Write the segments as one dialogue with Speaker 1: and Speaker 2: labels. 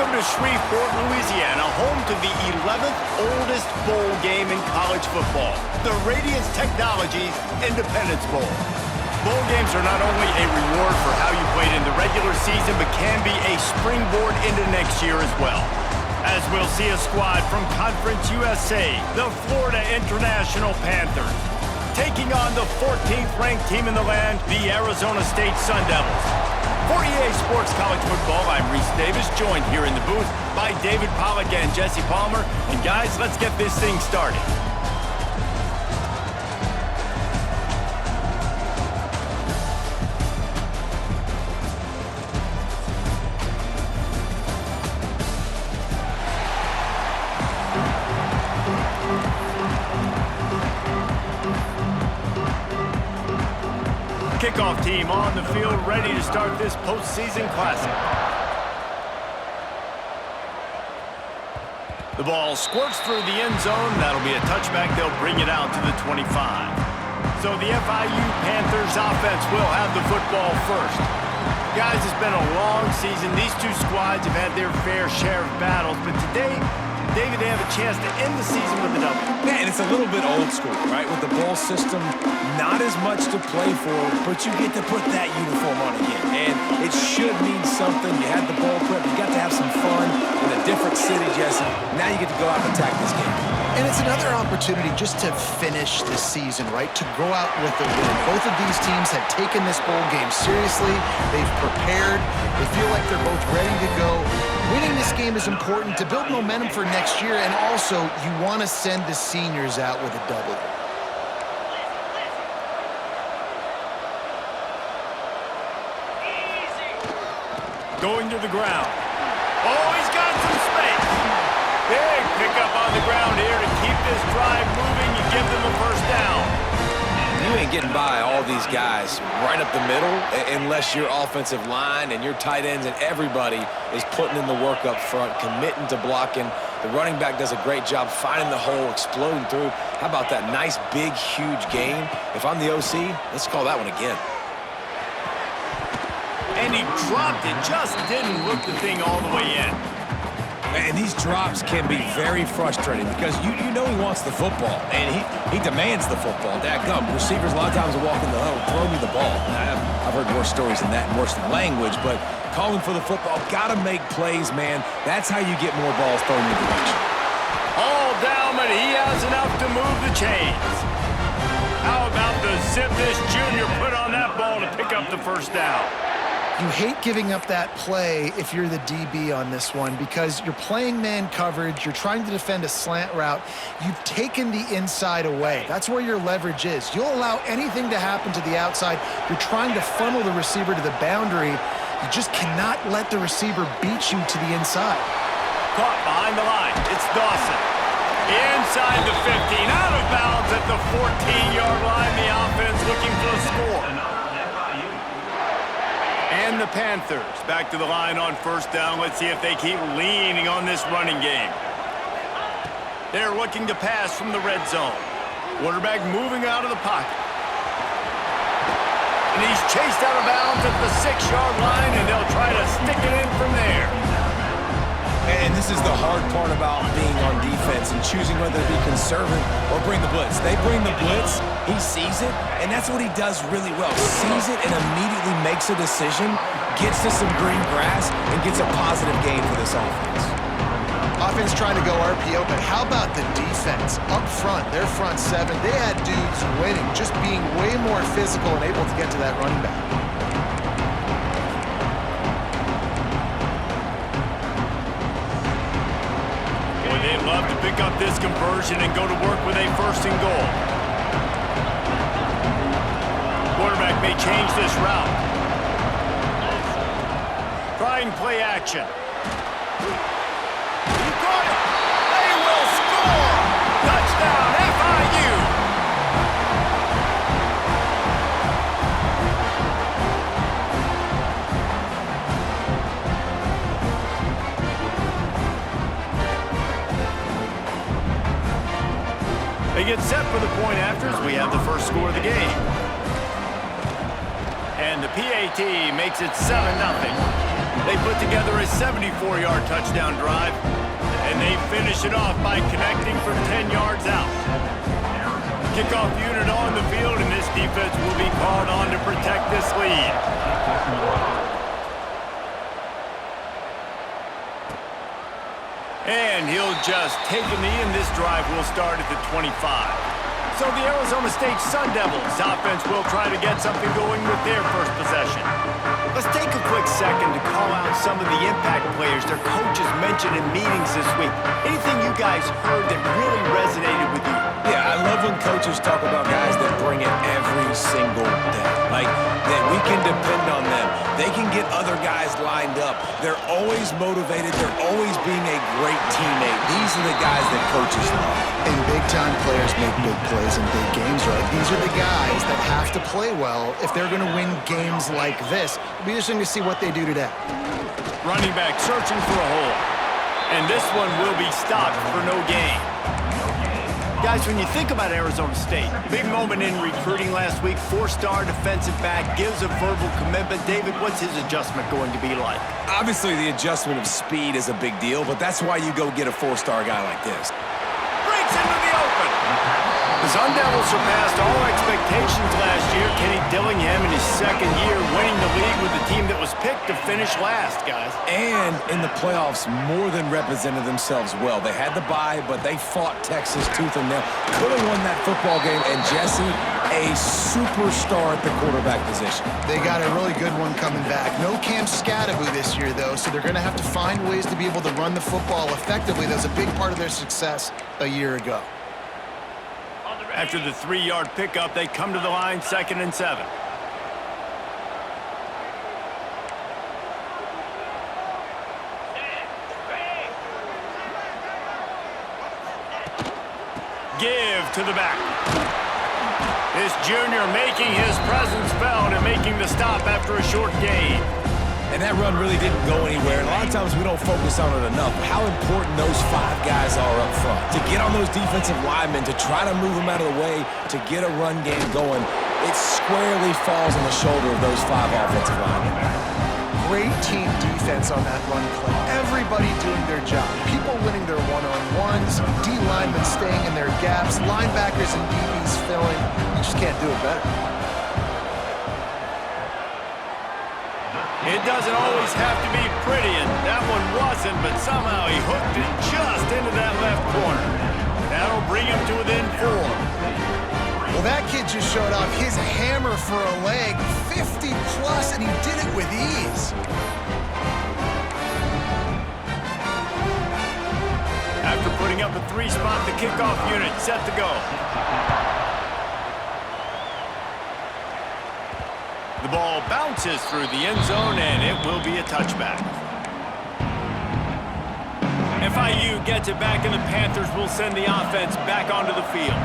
Speaker 1: Welcome to Shreveport, Louisiana, home to the 11th oldest bowl game in college football, the Radiance Technologies Independence Bowl. Bowl games are not only a reward for how you played in the regular season, but can be a springboard into next year as well. As we'll see a squad from Conference USA, the Florida International Panthers, taking on the 14th ranked team in the land, the Arizona State Sun Devils. For EA Sports College Football, I'm Reese Davis, joined here in the booth by David Pollack and Jesse Palmer. And guys, let's get this thing started. Kickoff team on the field, ready to start this postseason classic. The ball squirts through the end zone. That'll be a touchback. They'll bring it out to the 25. So the FIU Panthers offense will have the football first. Guys, it's been a long season. These two squads have had their fair share of battles, but today, David, they have a chance to end the season with a W.
Speaker 2: Man, it's a little bit old school, right? With the bowl system, not as much to play for, but you get to put that uniform on again. And it should mean something. You had the bowl prep. You got to have some fun in a different city, Jesse. Now you get to go out and attack this game.
Speaker 3: And it's another opportunity just to finish the season, right? To go out with a win. Both of these teams have taken this bowl game seriously. They've prepared. They feel like they're both ready to go. Winning this game is important to build momentum for next year, and also you want to send the seniors out with a W.
Speaker 1: Going to the ground. Oh, he's got some space. Big pickup on the ground here to keep this drive moving. You give them a first down.
Speaker 2: You ain't getting by all these guys right up the middle unless your offensive line and your tight ends and everybody is putting in the work up front, committing to blocking. The running back does a great job finding the hole, exploding through. How about that nice, big, huge gain? If I'm the OC, let's call that one again.
Speaker 1: And he dropped it, just didn't look the thing all the way in.
Speaker 2: And these drops can be very frustrating because you know he wants the football, and he demands the football. Dadgum, receivers a lot of times will walk in the huddle, throw me the ball. I've heard worse stories than that and worse than language, but calling for the football, got to make plays, man. That's how you get more balls thrown in your direction.
Speaker 1: All down, but he has enough to move the chains. How about the zip this junior put on that ball to pick up the first down?
Speaker 3: You hate giving up that play if you're the DB on this one because you're playing man coverage, you're trying to defend a slant route, you've taken the inside away. That's where your leverage is. You'll allow anything to happen to the outside. You're trying to funnel the receiver to the boundary. You just cannot let the receiver beat you to the inside.
Speaker 1: Caught behind the line. It's Dawson. Inside the 15, out of bounds at the 14-yard line. The offense looking for a score. And the Panthers back to the line on first down. Let's see if they keep leaning on this running game. They're looking to pass from the red zone. Quarterback moving out of the pocket. And he's chased out of bounds at the 6-yard line, and they'll try to stick it in from there.
Speaker 2: And this is the hard part about being on defense and choosing whether to be conservative or bring the blitz. They bring the blitz, he sees it, and that's what he does really well. Sees it and immediately makes a decision, gets to some green grass, and gets a positive gain for this offense.
Speaker 3: Offense trying to go RPO, but how about the defense? Up front, their front seven, they had dudes winning, just being way more physical and able to get to that running back.
Speaker 1: They'd love to pick up this conversion and go to work with a first and goal. Quarterback may change this route. Trying play action. He got it. They will score. Touchdown, FIU. They get set for the point afters. We have the first score of the game. And the PAT makes it 7-0. They put together a 74-yard touchdown drive, and they finish it off by connecting from 10 yards out. Kickoff unit on the field, and this defense will be called on to protect this lead. And he'll just take a knee, and this drive will start at the 25. So the Arizona State Sun Devils offense will try to get something going with their first possession. Let's take a quick second to call out some of the impact players their coaches mentioned in meetings this week. Anything you guys heard that really resonated with you?
Speaker 2: Yeah, I love when coaches talk about guys that bring it every single day. Like, that we can depend on them. They can get other guys lined up. They're always motivated. They're always being a great teammate. These are the guys that coaches love.
Speaker 3: And big-time players make big plays in big games, right? These are the guys that have to play well if they're going to win games like this. It'll be interesting to see what they do today.
Speaker 1: Running back searching for a hole. And this one will be stopped for no gain. Guys, when you think about Arizona State, big moment in recruiting last week, four-star defensive back, gives a verbal commitment. David, what's his adjustment going to be like?
Speaker 2: Obviously, the adjustment of speed is a big deal, but that's why you go get a four-star guy like this.
Speaker 1: Breaks into the open. The Sun Devils surpassed all expectations last year. Kenny Dillingham in his second year winning the league with the team that was picked to finish last, guys.
Speaker 2: And in the playoffs, more than represented themselves well. They had the bye, but they fought Texas tooth and nail. Could have won that football game, and Jesse, a superstar at the quarterback position.
Speaker 3: They got a really good one coming back. No Cam Scadaboo this year, though, so they're going to have to find ways to be able to run the football effectively. That was a big part of their success a year ago.
Speaker 1: After the 3-yard pickup, they come to the line, 2nd and 7. Give to the back. This junior making his presence felt and making the stop after a short gain.
Speaker 2: And that run really didn't go anywhere. And a lot of times we don't focus on it enough. How important those 5 guys are up front. To get on those defensive linemen, to try to move them out of the way, to get a run game going, it squarely falls on the shoulder of those 5 offensive linemen.
Speaker 3: Great team defense on that run play. Everybody doing their job. People winning their one-on-ones, D linemen staying in their gaps, linebackers and DBs filling. You just can't do it better.
Speaker 1: It doesn't always have to be pretty, and that one wasn't, but somehow he hooked it just into that left corner. That'll bring him to within 4.
Speaker 3: Well, that kid just showed off his hammer for a leg, 50-plus, and he did it with ease.
Speaker 1: After putting up a 3-spot, the kickoff unit set to go. The ball bounces through the end zone, and it will be a touchback. FIU gets it back, and the Panthers will send the offense back onto the field.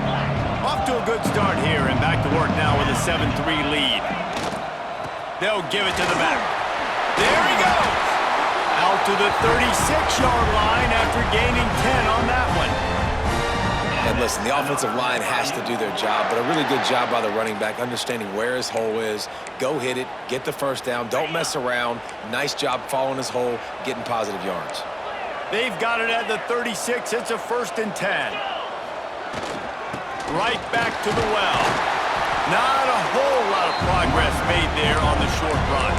Speaker 1: Off to a good start here, and back to work now with a 7-3 lead. They'll give it to the back. There he goes! Out to the 36-yard line after gaining 10 on that one.
Speaker 2: And listen, the offensive line has to do their job, but a really good job by the running back, understanding where his hole is. Go hit it, get the first down, don't mess around. Nice job following his hole, getting positive yards.
Speaker 1: They've got it at the 36. It's a 1st and 10. Right back to the well. Not a whole lot of progress made there on the short run.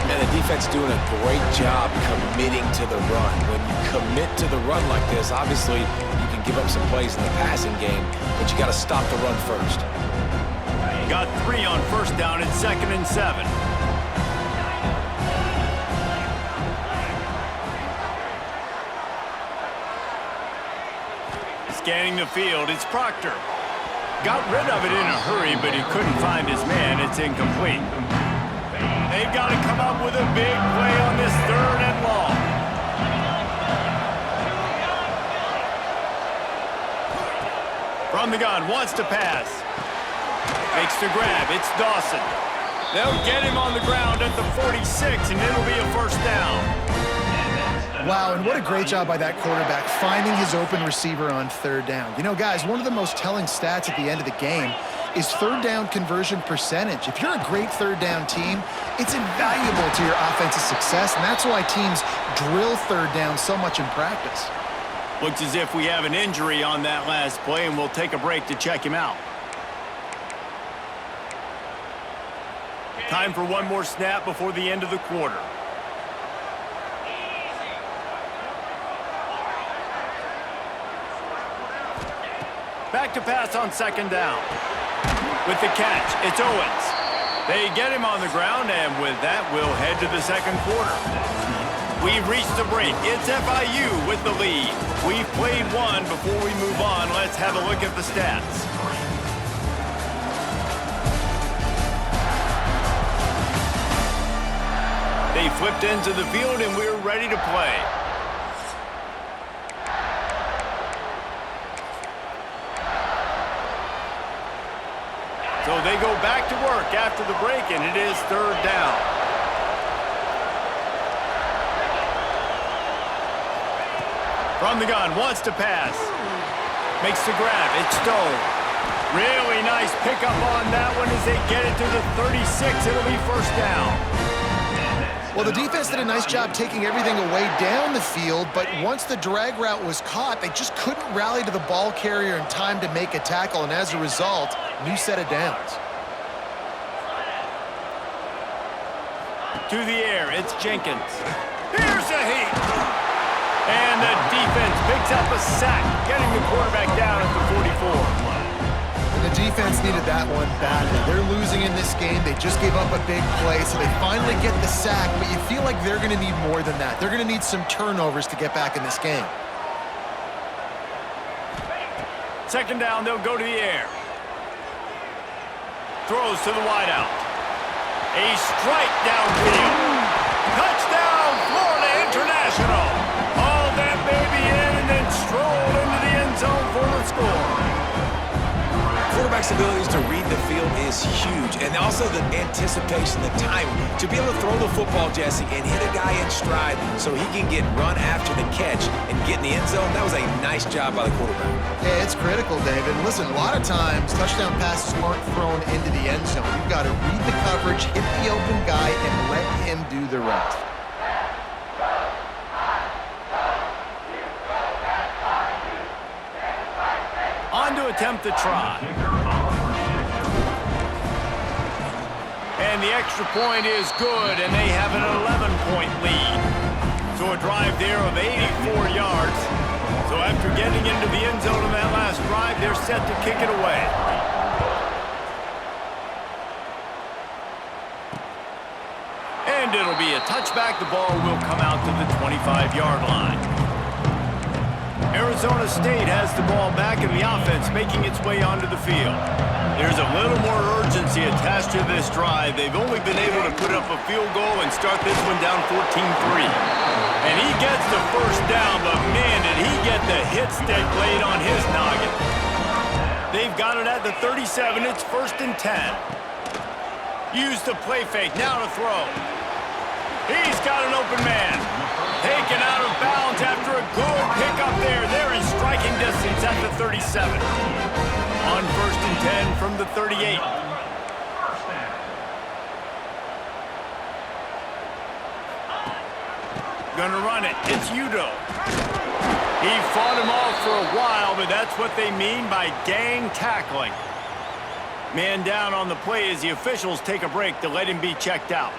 Speaker 2: And the defense doing a great job committing to the run. When you commit to the run like this, obviously you can give up some plays in the passing game, but you got to stop the run first.
Speaker 1: Got 3 on 1st down and 2nd and 7. Scanning the field, it's Proctor. Got rid of it in a hurry, but he couldn't find his man. It's incomplete. They've got to come up with a big play on this 3rd and long. From the gun, wants to pass. Makes the grab, it's Dawson. They'll get him on the ground at the 46, and it'll be a 1st down.
Speaker 3: Wow, and what a great job by that quarterback, finding his open receiver on 3rd down. You know, guys, one of the most telling stats at the end of the game is third down conversion percentage. If you're a great third down team, it's invaluable to your offensive success, and that's why teams drill third down so much in practice.
Speaker 1: Looks as if we have an injury on that last play, and we'll take a break to check him out. Time for one more snap before the end of the quarter. Back to pass on second down. With the catch, it's Owens. They get him on the ground, and with that, we'll head to the second quarter. We've reached the break. It's FIU with the lead. We've played one. Before we move on, let's have a look at the stats. They flipped into the field, and we're ready to play. So they go back to work after the break, and it is third down. From the gun, wants to pass. Makes the grab. It's Stone. Really nice pickup on that one as they get it to the 36. It'll be first down.
Speaker 3: Well, the defense did a nice job taking everything away down the field, but once the drag route was caught, they just couldn't rally to the ball carrier in time to make a tackle, and as a result, new set of downs.
Speaker 1: To the air, it's Jenkins. Here's a heat. And the defense picks up a sack, getting the quarterback down at the 44.
Speaker 3: And the defense needed that one badly. They're losing in this game. They just gave up a big play, so they finally get the sack, but you feel like they're going to need more than that. They're going to need some turnovers to get back in this game.
Speaker 1: Second down, they'll go to the air. Throws to the wideout. A strike downfield. Touchdown, Florida International. Hauled that baby in and then strolled into the end zone for the score.
Speaker 2: Quarterback's abilities to read the field is huge, and also the anticipation, the timing. To be able to throw the football, Jesse, and hit a guy in stride so he can get run after the catch and get in the end zone, that was a nice job by the quarterback.
Speaker 3: Yeah, it's critical, David. Listen, a lot of times touchdown passes aren't thrown into the end zone. You've got to read the coverage, hit the open guy, and let him do the rest.
Speaker 1: On to attempt the try. And the extra point is good, and they have an 11-point lead. So a drive there of 84 yards. So after getting into the end zone on that last drive, they're set to kick it away. And it'll be a touchback. The ball will come out to the 25-yard line. Arizona State has the ball back in the offense, making its way onto the field. There's a little more urgency attached to this drive. They've only been able to put up a field goal and start this one down 14-3. And he gets the first down, but man, did he get the hit stick laid on his noggin. They've got it at the 37. It's first and 10. Use the play fake. Now to throw. He's got an open man. Taken out of bounds after a good pickup there. They're in striking distance at the 37. On first and 10 from the 38. Gonna run it. It's Udo. He fought him off for a while, but that's what they mean by gang tackling. Man down on the play as the officials take a break to let him be checked out.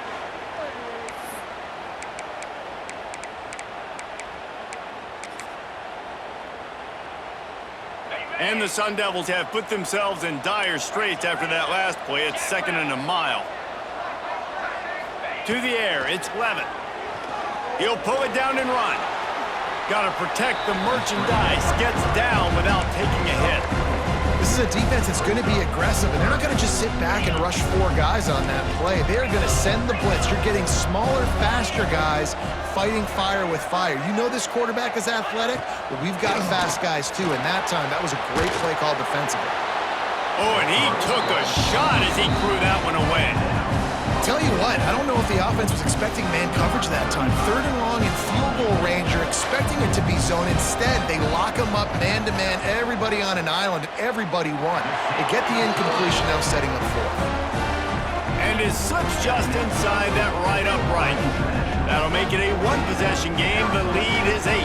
Speaker 1: And the Sun Devils have put themselves in dire straits after that last play. It's second and a mile. To the air, it's Levin. He'll pull it down and run. Got to protect the merchandise. Gets down without taking a hit.
Speaker 3: This is a defense that's going to be aggressive, and they're not going to just sit back and rush four guys on that play. They're going to send the blitz. You're getting smaller, faster guys fighting fire with fire. You know this quarterback is athletic, but we've got fast guys too, and that time, that was a great play called defensively.
Speaker 1: Oh, and he took a shot as he threw that one away.
Speaker 3: tell you what, I don't know if the offense was expecting man coverage that time. 3rd and long in field goal range, you're expecting it to be zone. Instead, they lock them up man-to-man, everybody on an island, and everybody won. They get the incompletion, now setting up 4th.
Speaker 1: And it slips just inside that right upright. That'll make it a one-possession game. The lead is 8.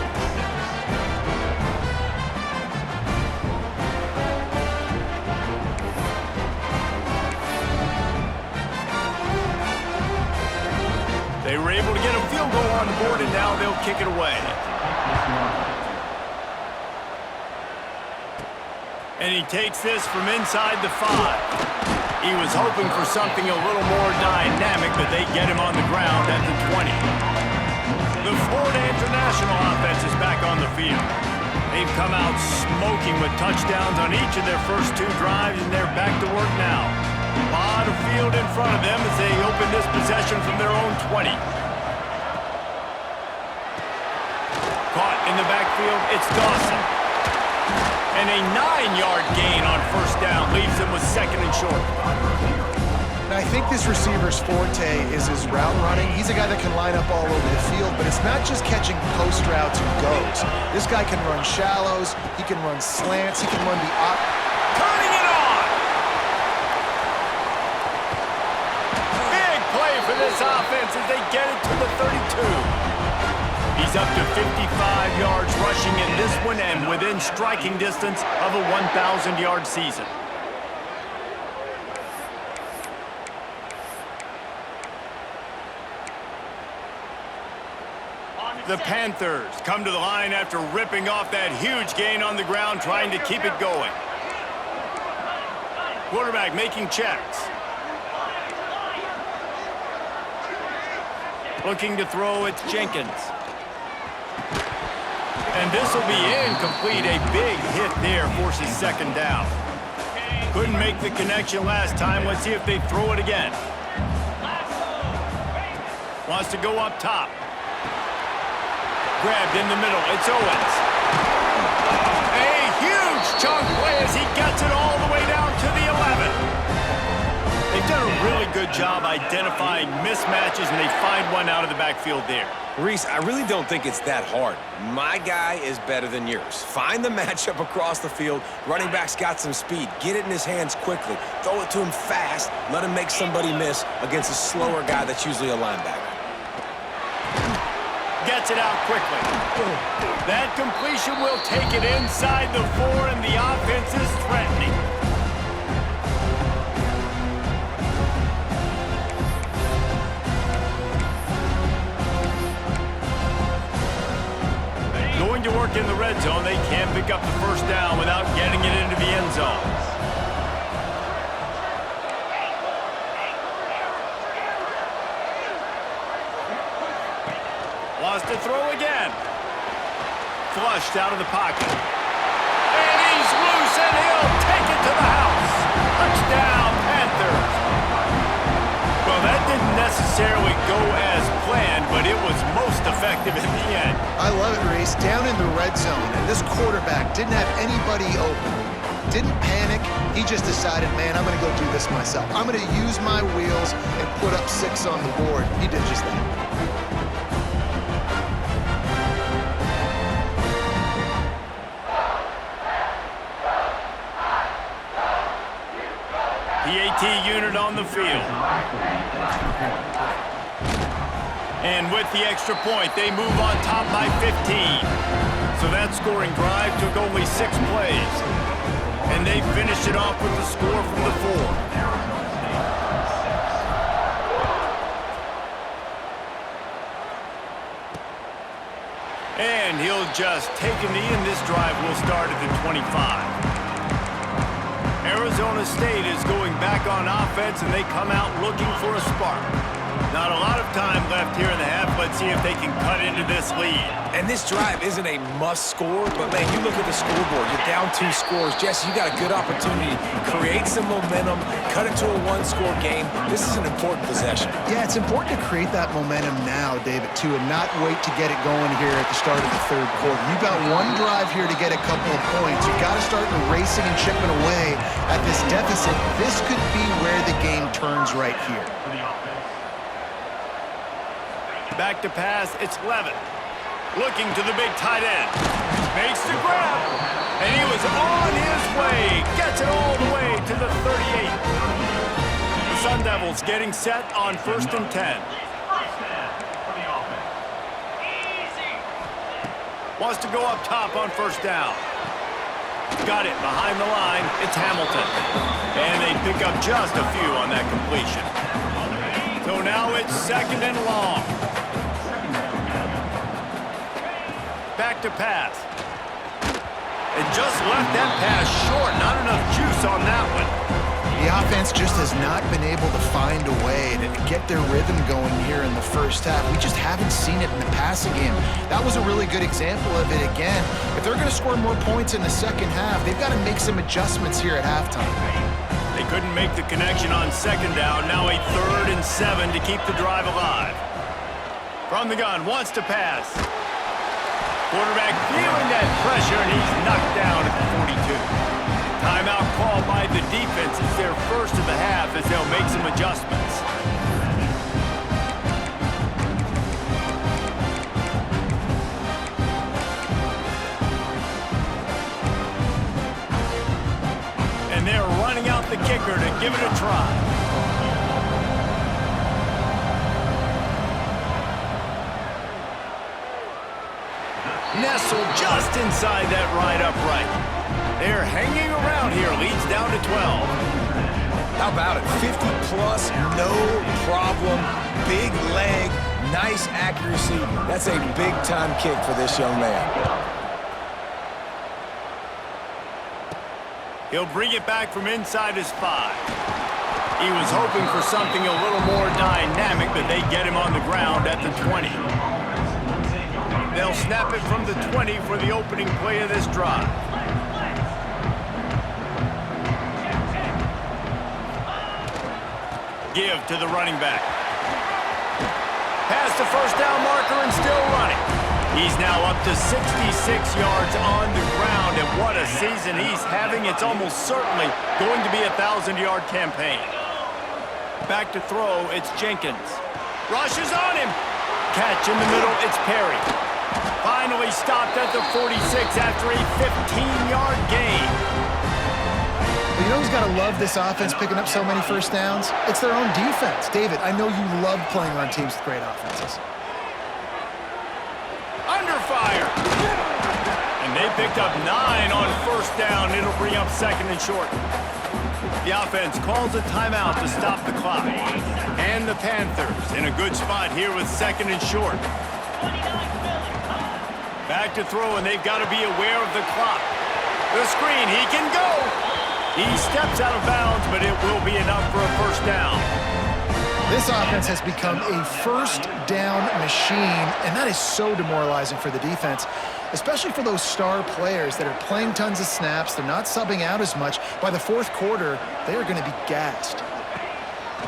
Speaker 1: They were able to get a field goal on the board, and now they'll kick it away. And he takes this from inside the 5. He was hoping for something a little more dynamic, but they get him on the ground at the 20. The Florida International offense is back on the field. They've come out smoking with touchdowns on each of their first 2 drives, and they're back to work now. A lot of field in front of them as they open this possession from their own 20. Caught in the backfield, it's Dawson. And a 9-yard gain on first down leaves them with 2nd and short.
Speaker 3: And I think this receiver's forte is his route running. He's a guy that can line up all over the field, but it's not just catching post routes and goes. This guy can run shallows, he can run slants, he can run the
Speaker 1: Turning it on! Big play for this offense as they get it to the 32. He's up to 55 yards rushing in this one and within striking distance of a 1,000-yard season. The Panthers come to the line after ripping off that huge gain on the ground, trying to keep it going. Quarterback making checks. Looking to throw, it's Jenkins. And this will be incomplete. A big hit there forces 2nd down. Couldn't make the connection last time. Let's see if they throw it again. Wants to go up top. Grabbed in the middle. It's Owens. A huge chunk play as he gets it all the way down to the 11. They've done a really good job identifying mismatches, and they find one out of the backfield there.
Speaker 2: Reese, I really don't think it's that hard. My guy is better than yours. Find the matchup across the field. Running back's got some speed. Get it in his hands quickly. Throw it to him fast. Let him make somebody miss against a slower guy that's usually a linebacker.
Speaker 1: Gets it out quickly. That completion will take it inside the 4, and the offense is threatening. Going to work in the red zone. They can't pick up the first down without getting it into the end zone. Wants to throw again. Flushed out of the pocket. And he's loose, and he'll take it to the house. Touchdown, Panthers. Well, that didn't necessarily go as planned, but it was most effective in the end.
Speaker 3: I love it, Reese. Down in the red zone, and this quarterback didn't have anybody open. Didn't panic. He just decided, man, I'm going to go do this myself. I'm going to use my wheels and put up 6 on the board. He did just that.
Speaker 1: PAT unit on the field. And with the extra point, they move on top by 15. So that scoring drive took only 6 plays. And they finished it off with the score from the 4. And he'll just take a knee, and this drive will start at the 25. Arizona State is going back on offense, and they come out looking for a spark. Not a lot of time left here in the half. Let's see if they can cut into this lead.
Speaker 2: And this drive isn't a must score, but man, you look at the scoreboard, you're down 2 scores. Jesse, you got a good opportunity to create some momentum, cut it to a 1-score game. This is an important possession.
Speaker 3: Yeah, it's important to create that momentum now, David, too, and not wait to get it going here at the start of the 3rd quarter. You've got 1 drive here to get a couple of points. You've got to start racing and chipping away at this deficit. This could be where the game turns right here.
Speaker 1: Back to pass, it's Levitt. Looking to the big tight end. Makes the grab. And he was on his way. Gets it all the way to the 38. The Sun Devils getting set on 1st and 10. Wants to go up top on 1st down. Got it behind the line. It's Hamilton. And they pick up just a few on that completion. So now it's 2nd and long. Back to pass. And just left that pass short. Not enough juice on that one.
Speaker 3: The offense just has not been able to find a way to get their rhythm going here in the first half. We just haven't seen it in the passing game. That was a really good example of it again. If they're going to score more points in the second half, they've got to make some adjustments here at halftime.
Speaker 1: They couldn't make the connection on 2nd down. Now a 3rd and 7 to keep the drive alive. From the gun, wants to pass. Quarterback feeling that pressure, and he's knocked down at the 42. Timeout called by the defense. It's their first of the half as they'll make some adjustments. And they're running out the kicker to give it a try. Nestled just inside that right upright. They're hanging around here. Leads down to 12.
Speaker 2: How about it? 50-plus, no problem. Big leg, nice accuracy. That's a big-time kick for this young man.
Speaker 1: He'll bring it back from inside his 5. He was hoping for something a little more dynamic, but they get him on the ground at the 20. They'll snap it from the 20 for the opening play of this drive. Give to the running back. Past the 1st down marker and still running. He's now up to 66 yards on the ground, and what a season he's having. It's almost certainly going to be a 1,000-yard campaign. Back to throw, it's Jenkins. Rushes on him. Catch in the middle, it's Perry. Finally stopped at the 46 after a 15-yard gain.
Speaker 3: You know who's got to love this offense picking up so many 1st downs? It's their own defense. David, I know you love playing on teams with great offenses.
Speaker 1: Under fire. And they picked up 9 on 1st down. It'll bring up 2nd and short. The offense calls a timeout to stop the clock. And the Panthers in a good spot here with 2nd and short. Back to throw, and they've got to be aware of the clock. The screen, he can go. He steps out of bounds, but it will be enough for a 1st down.
Speaker 3: This offense has become a 1st down machine, and that is so demoralizing for the defense, especially for those star players that are playing tons of snaps. They're not subbing out as much. By the 4th quarter, they are going to be gassed.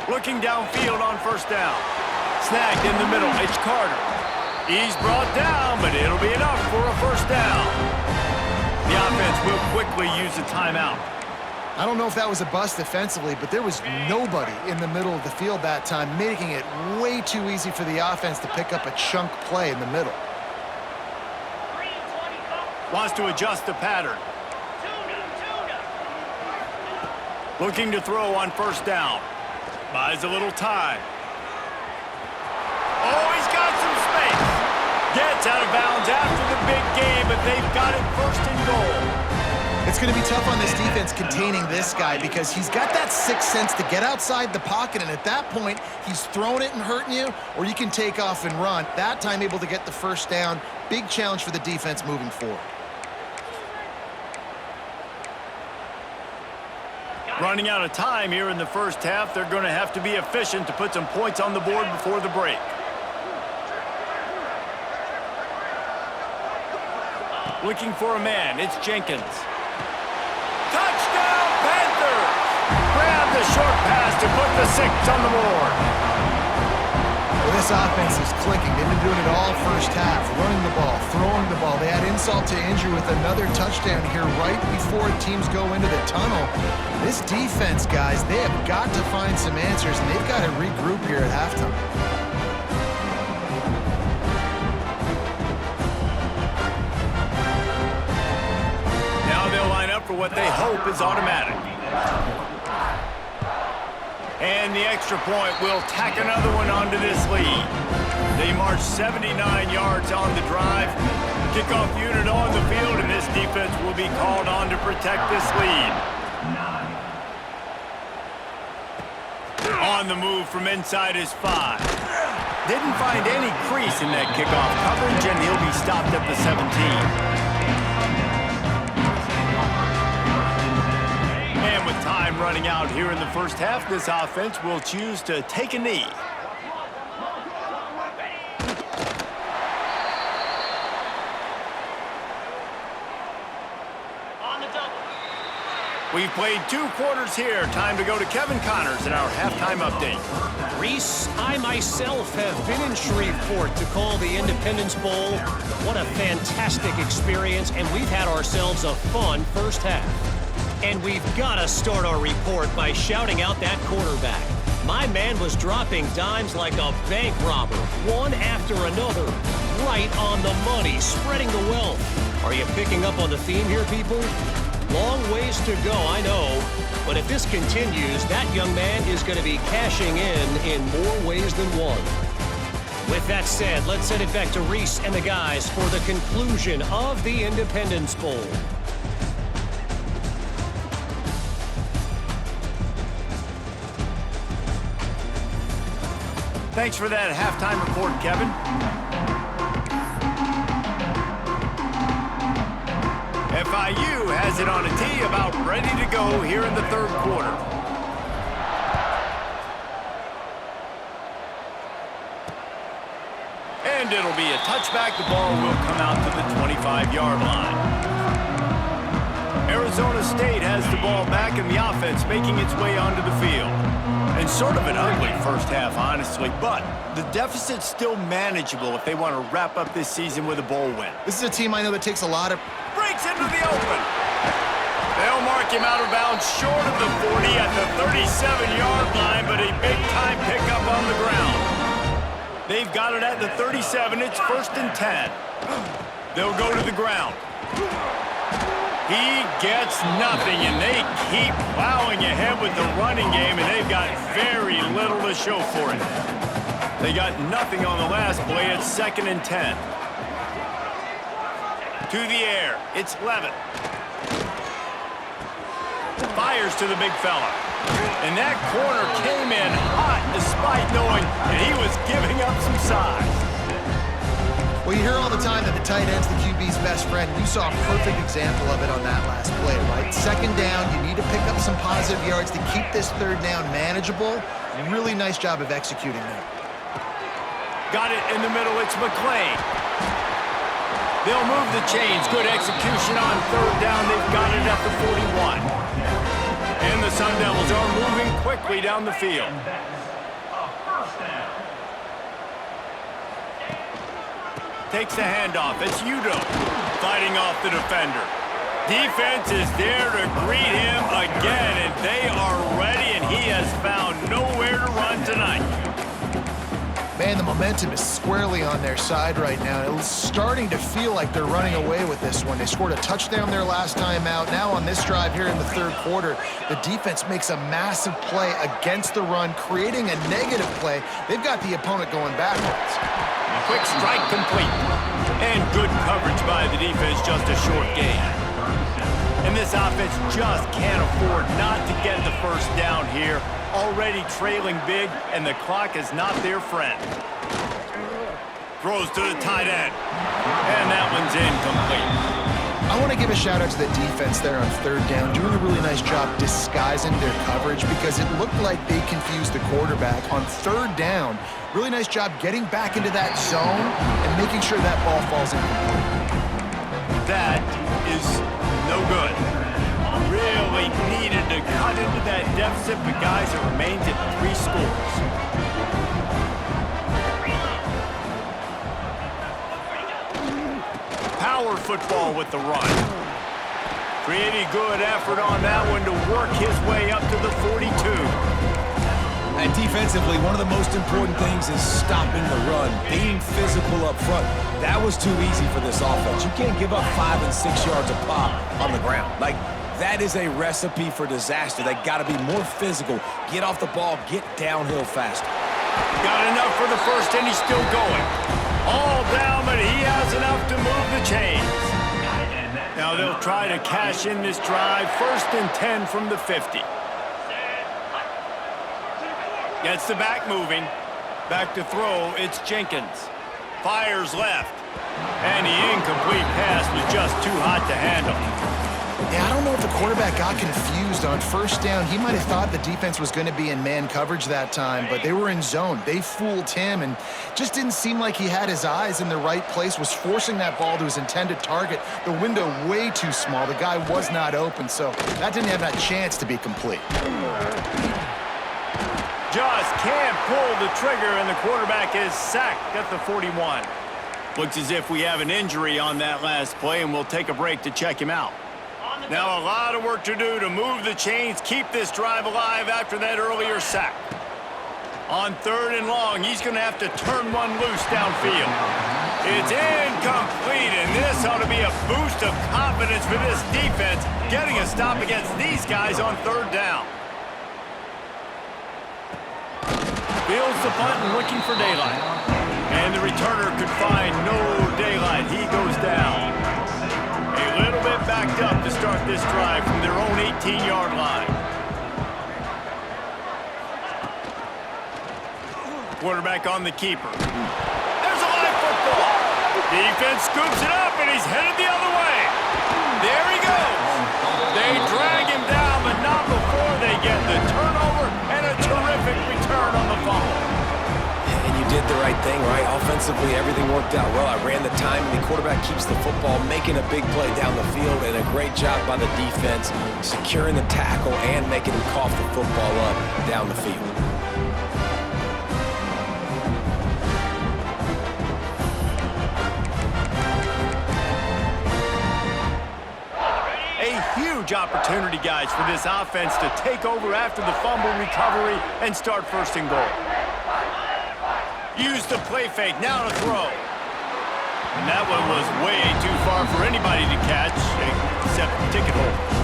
Speaker 1: Looking downfield on 1st down. Snagged in the middle, it's Carter. He's brought down, but it'll be enough for a 1st down. The offense will quickly use a timeout.
Speaker 3: I don't know if that was a bust defensively, but there was nobody in the middle of the field that time, making it way too easy for the offense to pick up a chunk play in the middle.
Speaker 1: Wants to adjust the pattern. Looking to throw on 1st down. Buys a little time. Oh, he's got some space. Gets out of bounds after the big game, but they've got it 1st and goal.
Speaker 3: It's going to be tough on this defense containing this guy because he's got that 6th sense to get outside the pocket, and at that point, he's throwing it and hurting you, or you can take off and run. That time able to get the 1st down. Big challenge for the defense moving forward.
Speaker 1: Running out of time here in the first half. They're going to have to be efficient to put some points on the board before the break. Looking for a man. It's Jenkins. Touchdown, Panthers! Grab the short pass to put the 6 on the board.
Speaker 3: Well, this offense is clicking. They've been doing it all first half, running the ball, throwing the ball. They add insult to injury with another touchdown here right before teams go into the tunnel. This defense, guys, they have got to find some answers, and they've got to regroup here at halftime.
Speaker 1: Now they'll line up for what they hope is automatic. And the extra point will tack another one onto this lead. They march 79 yards on the drive. Kickoff unit on the field, and this defense will be called on to protect this lead. On the move from inside his 5. Didn't find any crease in that kickoff coverage, and he'll be stopped at the 17. And with time running out here in the first half, this offense will choose to take a knee. We've played 2 quarters here. Time to go to Kevin Connors in our halftime update.
Speaker 4: Reese, I myself have been in Shreveport to call the Independence Bowl. What a fantastic experience, and we've had ourselves a fun first half. And we've got to start our report by shouting out that quarterback. My man was dropping dimes like a bank robber, one after another, right on the money, spreading the wealth. Are you picking up on the theme here, people? Long ways to go, I know. But if this continues, that young man is going to be cashing in more ways than one. With that said, let's send it back to Reese and the guys for the conclusion of the Independence Bowl.
Speaker 1: Thanks for that halftime report, Kevin. FIU has it on a tee, about ready to go here in the third quarter. And it'll be a touchback. The ball will come out to the 25-yard line. Arizona State has the ball back, and the offense making its way onto the field. And sort of an ugly first half, honestly, but the deficit's still manageable if they want to wrap up this season with a bowl win.
Speaker 3: This is a team I know that takes a lot of...
Speaker 1: Breaks into the open. They'll mark him out of bounds short of the 40 at the 37-yard line, but a big-time pickup on the ground. They've got it at the 37. It's 1st and 10. They'll go to the ground. He gets nothing, and they keep plowing ahead with the running game, and they've got very little to show for it. They got nothing on the last play. It's 2nd and 10. To the air. It's Levitt. Fires to the big fella. And that corner came in hot despite knowing that he was giving up some size.
Speaker 3: Well, you hear all the time that the tight end's the QB's best friend. You saw a perfect example of it on that last play, right? 2nd down, you need to pick up some positive yards to keep this 3rd down manageable. Really nice job of executing that.
Speaker 1: Got it in the middle. It's McClain. They'll move the chains. Good execution on 3rd down. They've got it at the 41. And the Sun Devils are moving quickly down the field. Takes the handoff. It's Udo fighting off the defender. Defense is there to greet him again, and they are ready, and he has found nowhere to run tonight.
Speaker 3: Man, the momentum is squarely on their side right now. It's starting to feel like they're running away with this one. They scored a touchdown their last time out. Now on this drive here in the 3rd quarter, the defense makes a massive play against the run, creating a negative play. They've got the opponent going backwards.
Speaker 1: Quick strike complete. And good coverage by the defense, just a short gain. And this offense just can't afford not to get the 1st down here. Already trailing big, and the clock is not their friend. Throws to the tight end. And that one's incomplete.
Speaker 3: I want to give a shout out to the defense there on 3rd down, doing a really nice job disguising their coverage because it looked like they confused the quarterback on 3rd down. Really nice job getting back into that zone and making sure that ball falls incomplete.
Speaker 1: That is no good. Really needed to cut into that deficit, but guys, it remains at 3 scores. power football with the run. Pretty good effort on that one to work his way up to the 42.
Speaker 2: And defensively, one of the most important things is stopping the run, being physical up front. That was too easy for this offense. You can't give up 5 and 6 yards a pop on the ground. Like, that is a recipe for disaster. They got to be more physical, get off the ball, get downhill faster.
Speaker 1: Got enough for the first, and he's still going. All down, but he has enough to move the chains. Now they'll try to cash in this drive. 1st and 10 from the 50. Gets the back moving. Back to throw, it's Jenkins. Fires left. And the incomplete pass was just too hot to handle.
Speaker 3: Yeah, I don't know if the quarterback got confused on 1st down. He might have thought the defense was going to be in man coverage that time, but they were in zone. They fooled him and just didn't seem like he had his eyes in the right place, was forcing that ball to his intended target. The window way too small. The guy was not open, so that didn't have that chance to be complete.
Speaker 1: Just can't pull the trigger, and the quarterback is sacked at the 41. Looks as if we have an injury on that last play, and we'll take a break to check him out. Now a lot of work to do to move the chains, keep this drive alive after that earlier sack. On 3rd and long, he's going to have to turn one loose downfield. It's incomplete, and this ought to be a boost of confidence for this defense, getting a stop against these guys on 3rd down. Fields the punt and looking for daylight. And the returner could find no daylight. He goes down. A little bit backed up to start this drive from their own 18-yard line. Quarterback on the keeper. There's a live football. Defense scoops it up, and he's headed the other way. There he goes. They drag him down, but not before they get the turnover and a terrific return on the fumble.
Speaker 2: And you did the right thing, right? Offensively, everything worked out well. I ran the time, and the quarterback keeps the football, making a big play down the field, and a great job by the defense, securing the tackle and making him cough the football up down the field.
Speaker 1: Huge opportunity, guys, for this offense to take over after the fumble recovery and start 1st and goal. Use the play fake, now to throw. And that one was way too far for anybody to catch, except ticket holders.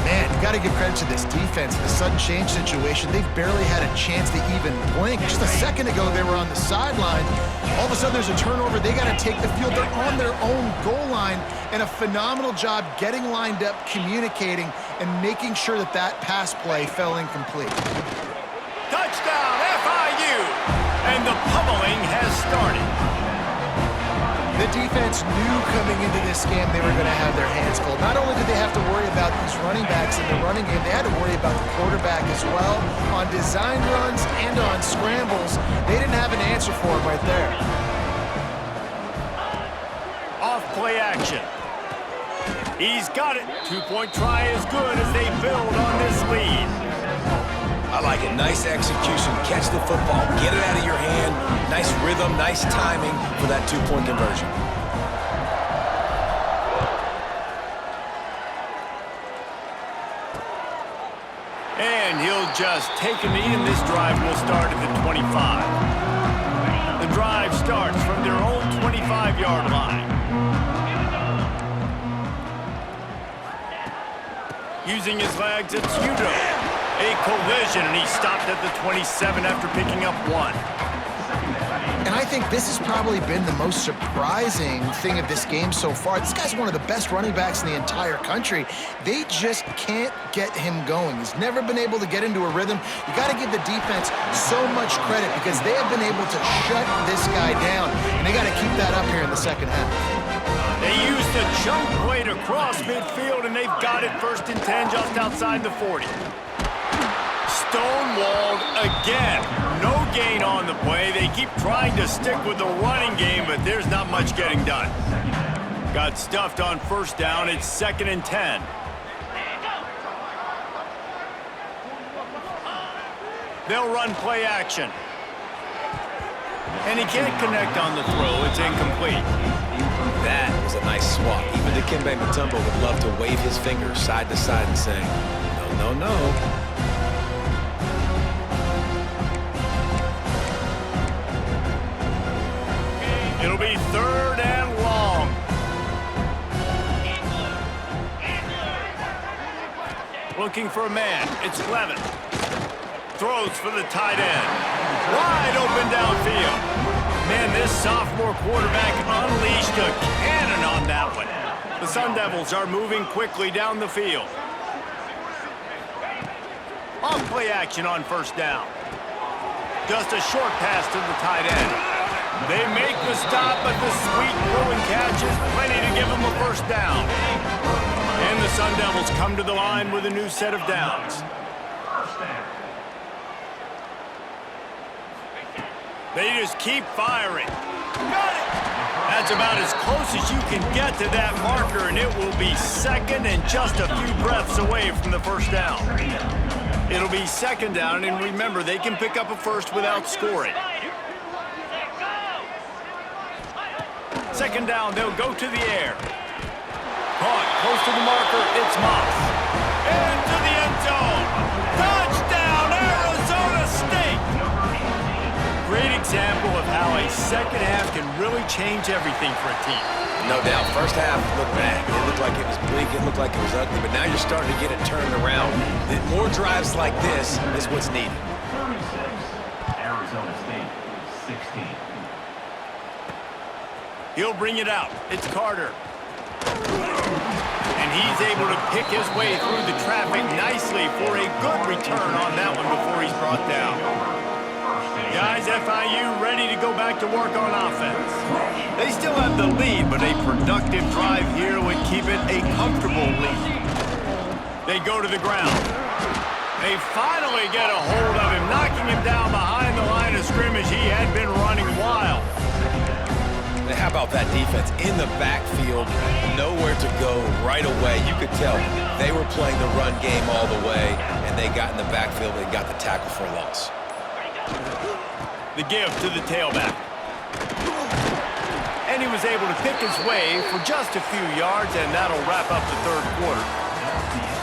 Speaker 3: Man, you got to give credit to this defense. In the sudden change situation, they've barely had a chance to even blink. Just a second ago, they were on the sideline. All of a sudden, there's a turnover. They got to take the field. They're on their own goal line, and a phenomenal job getting lined up, communicating, and making sure that that pass play fell incomplete.
Speaker 1: Touchdown, FIU! And the pummeling has started.
Speaker 3: The defense knew coming into this game they were going to have their hands full. Not only did they have to worry about these running backs in the running game, they had to worry about the quarterback as well. On design runs and on scrambles, they didn't have an answer for him right there.
Speaker 1: Off play action. He's got it. 2-point try is good as they build on this lead.
Speaker 2: I like it. Nice execution. Catch the football. Get it out of your hand. Nice rhythm, nice timing for that 2-point conversion.
Speaker 1: And he'll just take a knee, and this drive will start at the 25. The drive starts from their own 25-yard line. Using his legs, it's Udo. A collision, and he stopped at the 27 after picking up 1.
Speaker 3: And I think this has probably been the most surprising thing of this game so far. This guy's one of the best running backs in the entire country. They just can't get him going. He's never been able to get into a rhythm. You got to give the defense so much credit because they have been able to shut this guy down, and they got to keep that up here in the second half.
Speaker 1: They used the chunk play to cross midfield, and they've got it 1st and 10 just outside the 40. Stonewalled again. No gain on the play. They keep trying to stick with the running game, but there's not much getting done. Got stuffed on 1st down. It's 2nd and 10. They'll run play action. And he can't connect on the throw. It's incomplete.
Speaker 2: That was a nice swap. Even Dikembe Mutombo would love to wave his finger side to side and say, no, no, no.
Speaker 1: It'll be 3rd and long. Looking for a man. It's Levin. Throws for the tight end. Wide open downfield. Man, this sophomore quarterback unleashed a cannon on that one. The Sun Devils are moving quickly down the field. On play action on 1st down. Just a short pass to the tight end. They make the stop, but the sweet throwing catch is plenty to give them a 1st down. And the Sun Devils come to the line with a new set of downs. They just keep firing. Got it! That's about as close as you can get to that marker, and it will be 2nd and just a few breaths away from the 1st down. It'll be 2nd down, and remember, they can pick up a 1st without scoring. 2nd down, they'll go to the air. Caught close to the marker, it's Moss. Into the end zone. Touchdown, Arizona State! Great example of how a 2nd half can really change everything for a team.
Speaker 2: No doubt. 1st half looked bad. It looked like it was bleak. It looked like it was ugly. But now you're starting to get it turned around. More drives like this is what's needed.
Speaker 5: Arizona State, 16.
Speaker 1: He'll bring it out. It's Carter. And he's able to pick his way through the traffic nicely for a good return on that one before he's brought down. Guys, FIU ready to go back to work on offense. They still have the lead, but a productive drive here would keep it a comfortable lead. They go to the ground. They finally get a hold of him, knocking him down behind the line of scrimmage. He had been running wild.
Speaker 2: How about that defense in the backfield, nowhere to go right away. You could tell they were playing the run game all the way, and they got in the backfield and got the tackle for a loss.
Speaker 1: The give to the tailback. And he was able to pick his way for just a few yards, and that'll wrap up the 3rd quarter.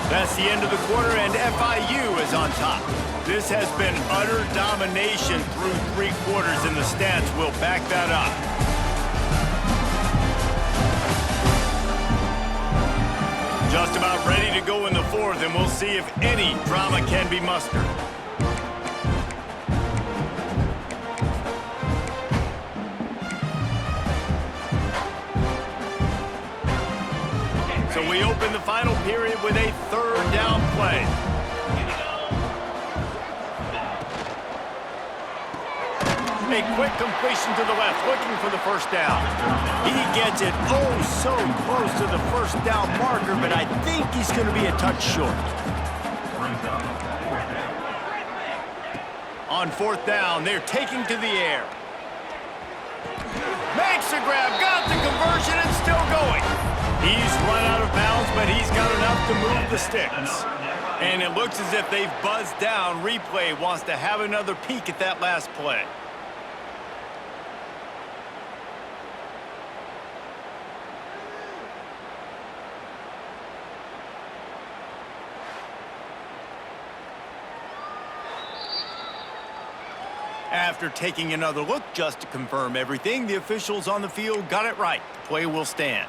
Speaker 1: That's the end of the quarter, and FIU is on top. This has been utter domination through 3 quarters, and the stats will back that up. Just about ready to go in the 4th, and we'll see if any drama can be mustered. So we open the final period with a 3rd down play. A quick completion to the left, looking for the 1st down. He gets it so close to the 1st down marker, but I think he's going to be a touch short. On 4th down, they're taking to the air. Makes the grab, got the conversion, and still going. He's run out of bounds, but he's got enough to move the sticks. And it looks as if they've buzzed down. Replay wants to have another peek at that last play. After taking another look just to confirm everything, the officials on the field got it right. The play will stand.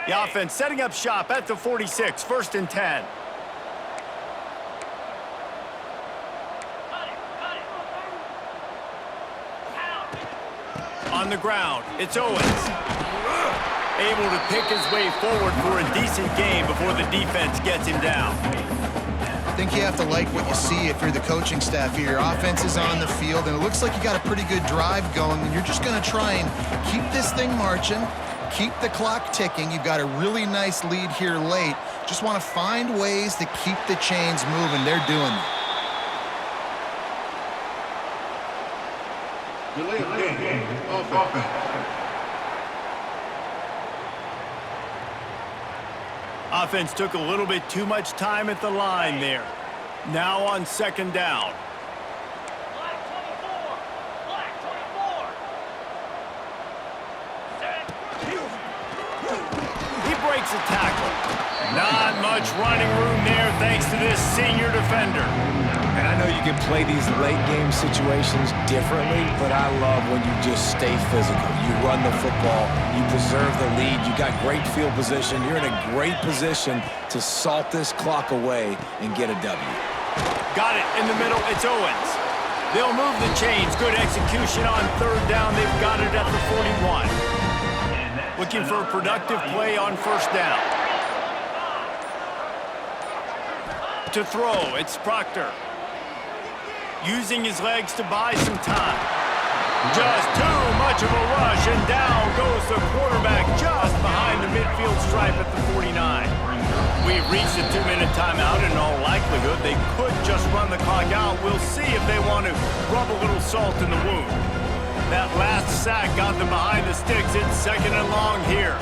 Speaker 1: The offense setting up shop at the 46, 1st and 10. On the ground, it's Owens. Able to pick his way forward for a decent gain before the defense gets him down.
Speaker 3: I think you have to like what you see if you're the coaching staff here. Your offense is on the field, and it looks like you got a pretty good drive going, and you're just going to try and keep this thing marching, keep the clock ticking. You've got a really nice lead here late. Just want to find ways to keep the chains moving. They're doing that.
Speaker 5: Delay game, offense.
Speaker 1: Offense took a little bit too much time at the line there. Now on 2nd down. breaks a tackle. Not much running room there thanks to this senior defender.
Speaker 2: And I know you can play these late game situations differently, but I love when you just stay physical. You run the football, you preserve the lead, you got great field position, you're in a great position to salt this clock away and get a W.
Speaker 1: Got it in the middle, it's Owens. They'll move the chains, good execution on third down, they've got it at the 41. Looking for a productive play on first down. To throw, it's Proctor. Using his legs to buy some time. Just too much of a rush, and down goes the quarterback just behind the midfield stripe at the 49. We've reached the 2-minute timeout. In all likelihood, they could just run the clock out. We'll see if they want to rub a little salt in the wound. That last sack got them behind the sticks. It's second and long here.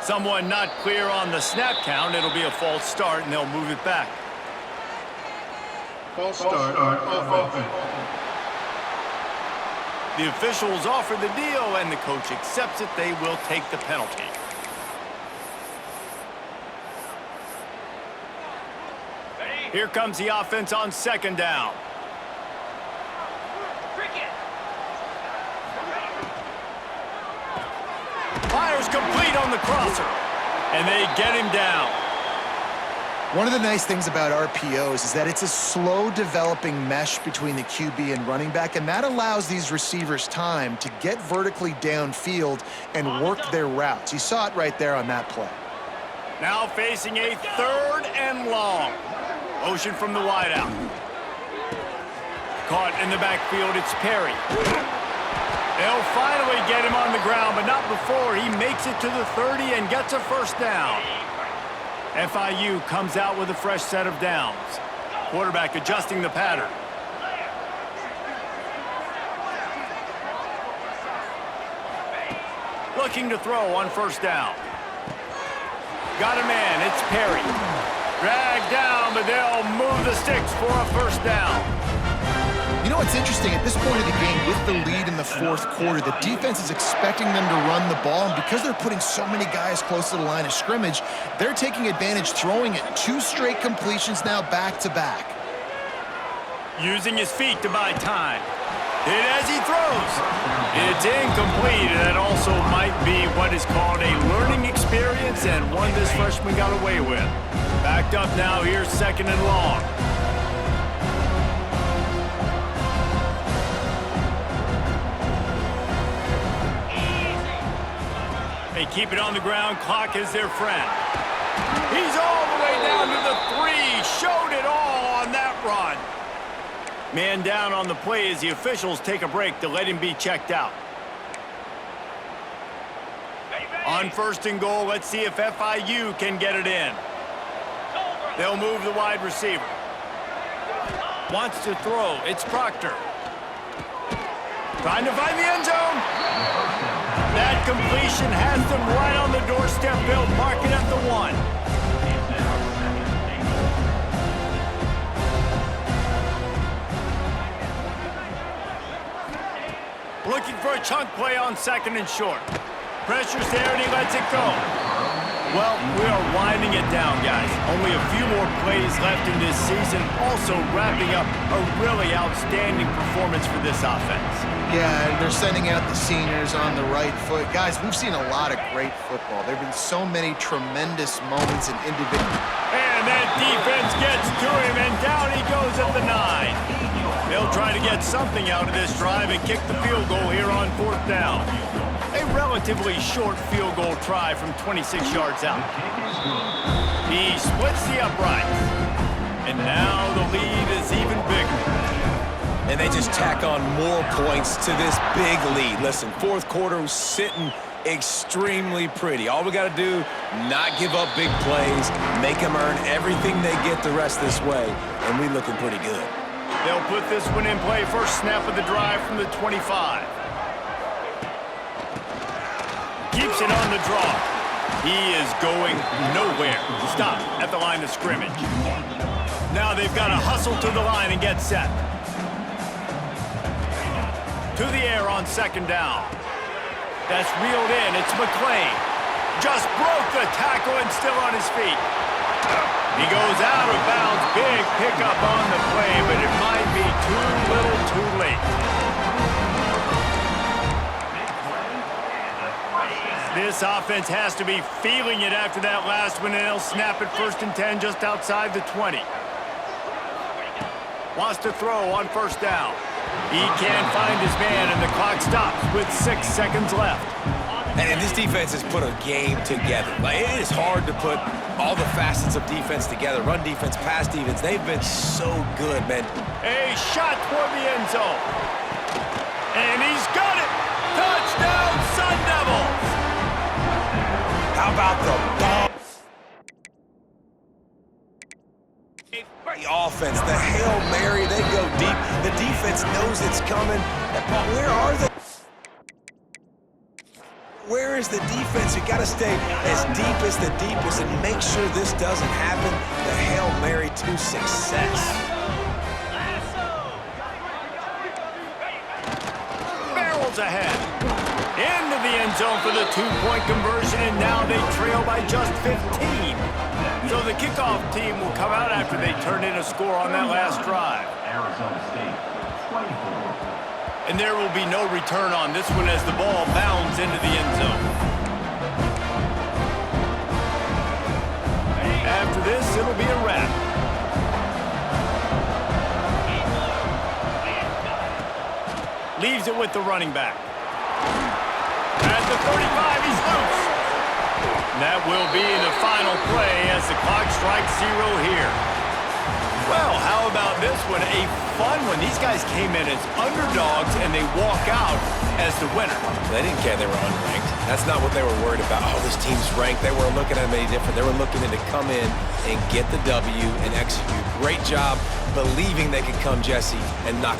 Speaker 1: Someone not clear on the snap count. It'll be a false start, and they'll move it back.
Speaker 5: False start on offense.
Speaker 1: The officials offer the deal, and the coach accepts it. They will take the penalty. Here comes the offense on second down. Fires complete on the crosser, and they get him down.
Speaker 3: One of the nice things about RPOs is that it's a slow developing mesh between the QB and running back, and that allows these receivers time to get vertically downfield and work their routes. You saw it right there on that play.
Speaker 1: Now facing a third and long. Motion from the wideout. Caught in the backfield, it's Perry. They'll finally get him on the ground, but not before he makes it to the 30 and gets a first down. FIU comes out with a fresh set of downs. Quarterback adjusting the pattern. Looking to throw on first down. Got a man, it's Perry. Dragged down, but they'll move the sticks for a first down.
Speaker 3: You know what's interesting? At this point of the game, with the lead in the fourth quarter, the defense is expecting them to run the ball, and because they're putting so many guys close to the line of scrimmage, they're taking advantage, throwing it 2 straight completions now back-to-back.
Speaker 1: Using his feet to buy time. Hit as he throws. It's incomplete, and that also might be what is called a learning experience, and one this freshman got away with. Backed up now, here's second and long. They keep it on the ground. Clock is their friend. He's all the way down to the 3. Showed it all on that run. Man down on the play as the officials take a break to let him be checked out. On first and goal, let's see if FIU can get it in. They'll move the wide receiver. Wants to throw. It's Proctor. Trying to find the end zone. That completion has them right on the doorstep. They'll mark it at the 1. Looking for a chunk play on second and short. Pressure's there and he lets it go. Well, we are winding it down, guys. Only a few more plays left in this season. Also wrapping up a really outstanding performance for this offense.
Speaker 3: Yeah, they're sending out the seniors on the right foot. Guys, we've seen a lot of great football. There have been so many tremendous moments in individual.
Speaker 1: And that defense gets to him, and down he goes at the 9. They'll try to get something out of this drive and kick the field goal here on fourth down. A relatively short field goal try from 26 yards out. He splits the uprights. And now the lead is even bigger.
Speaker 2: And they just tack on more points to this big lead. Listen, fourth quarter was sitting extremely pretty. All we got to do, not give up big plays, make them earn everything they get the rest this way, and we looking pretty good.
Speaker 1: They'll put this one in play. First snap of the drive from the 25. Keeps it on the draw. He is going nowhere. Stop at the line of scrimmage. Now they've got to hustle to the line and get set. To the air on second down. That's reeled in. It's McClain. Just broke the tackle and still on his feet. He goes out of bounds. Big pickup on the play, but it might be too little too late. This offense has to be feeling it after that last one, and they'll snap it 1st and 10 just outside the 20. Wants to throw on 1st down. He can't find his man, and the clock stops with 6 seconds left.
Speaker 2: And this defense has put a game together. Like, it is hard to put all the facets of defense together. Run defense, pass defense. They've been so good, man.
Speaker 1: A shot toward the end zone. And he's got it. Touchdown, Sun Devils.
Speaker 2: How about the ball? The offense, the Hail Mary, they go deep. The defense knows it's coming. Where are they? Where is the defense? You got to stay as deep as the deepest and make sure this doesn't happen. The Hail Mary to success.
Speaker 1: Barrels ahead. Into the end zone for the 2-point conversion, and now they trail by just 15. So the kickoff team will come out after they turn in a score on that last drive.
Speaker 5: Arizona State, 24.
Speaker 1: And there will be no return on this one as the ball bounds into the end zone. After this, it'll be a wrap. Leaves it with the running back. At the 35, he's loose. That will be the final play as the clock strikes 0 here. Well, how about this one? A fun one. These guys came in as underdogs, and they walk out as the winner.
Speaker 2: They didn't care they were unranked. That's not what they were worried about. Oh, this team's ranked. They weren't looking at them any different. They were looking to come in and get the W and execute. Great job believing they could come, Jesse, and knock them